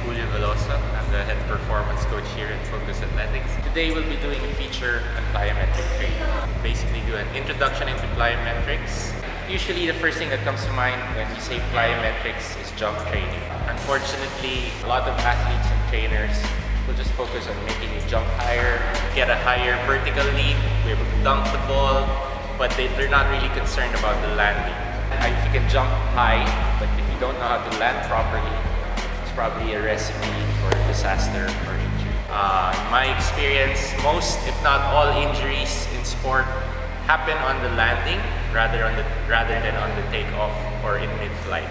Julio Veloso. I'm the head performance coach here at Focus Athletics. Today we'll be doing a feature on plyometric training. Basically do an introduction into plyometrics. Usually the first thing that comes to mind when you say plyometrics is jump training. Unfortunately, a lot of athletes and trainers will just focus on making you jump higher, get a higher vertical leap, be able to dunk the ball, but they're not really concerned about the landing. If you can jump high, but if you don't know how to land properly, it's probably a recipe for disaster or injury. In my experience, most, if not all, injuries in sport happen on the landing rather than on the takeoff or in mid-flight.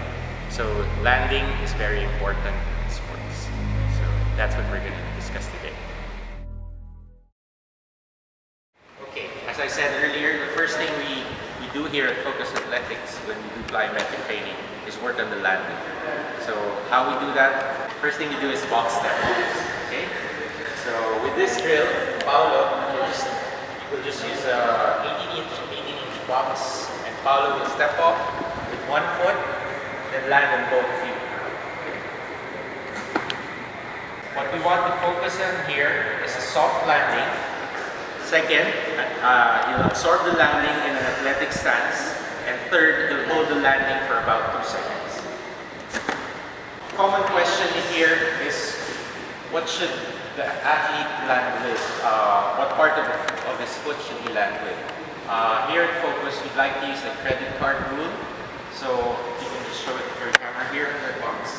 So landing is very important in sports. So that's what we're going to discuss today. Okay, as I said earlier, the first thing we do here at Focus Athletics when we do plyometric training is work on the landing. So how we do that? First thing we do is box step. Okay. So with this drill, Paolo will just use a 18-inch box, and Paolo will step off with one foot, then land on both feet. What we want to focus on here is a soft landing. Second, you'll absorb the landing in an athletic stance. And third, you'll hold the landing for about 2 seconds. Common question here is, what should the athlete land with? What part of his foot should he land with? Here at Focus, we'd like to use the credit card rule. So you can just show it for your camera here in the box.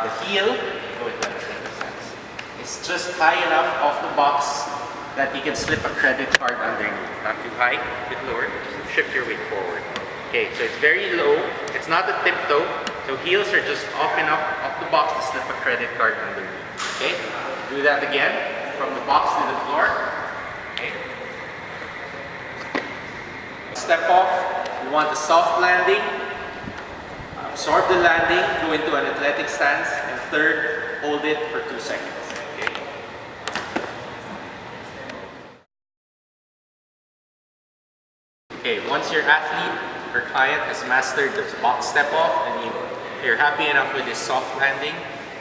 The heel, go with that athletic stance. It's just high enough off the box that you can slip a credit card underneath. Not too high, a bit lower, just shift your weight forward. Okay, so it's very low, it's not a tiptoe, so heels are just off enough off the box to slip a credit card underneath. Okay, do that again, from the box to the floor. Okay. Step off, we want a soft landing, absorb the landing, go into an athletic stance, and third, hold it for 2 seconds. Okay, once your athlete or client has mastered the box step off and you're happy enough with this soft landing,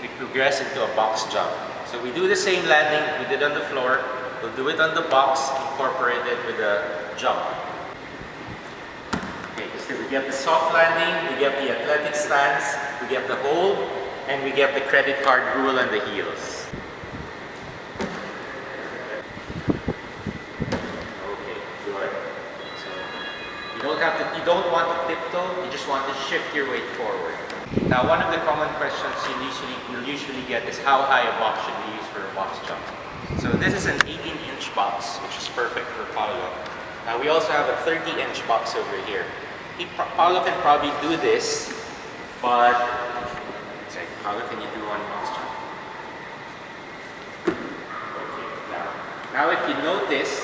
we progress into a box jump. So we do the same landing we did on the floor, we'll do it on the box, incorporate it with a jump. Okay, so we get the soft landing, we get the athletic stance, we get the hold, and we get the credit card rule on the heels. You don't want to tiptoe, you just want to shift your weight forward. Now, one of the common questions you'll usually get is how high a box should we use for a box jump. So this is an 18-inch box, which is perfect for Paolo. Now we also have a 30-inch box over here. Paolo can probably do this, but Paolo, can you do one box jump? Okay, now if you notice,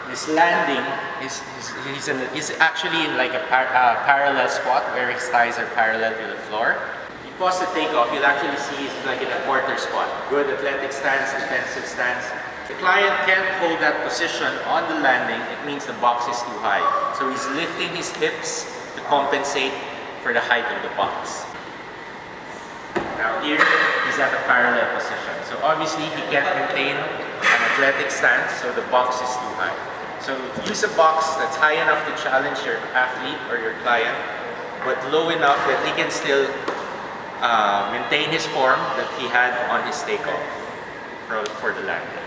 this landing he's actually in like a parallel squat where his thighs are parallel to the floor. You pause the takeoff, you'll actually see he's like in a quarter squat. Good athletic stance, defensive stance. The client can't hold that position on the landing, it means the box is too high. So he's lifting his hips to compensate for the height of the box. Now here, he's at a parallel position. So obviously he can't maintain an athletic stance, so the box is too high. So use a box that's high enough to challenge your athlete or your client, but low enough that he can still maintain his form that he had on his takeoff for the landing.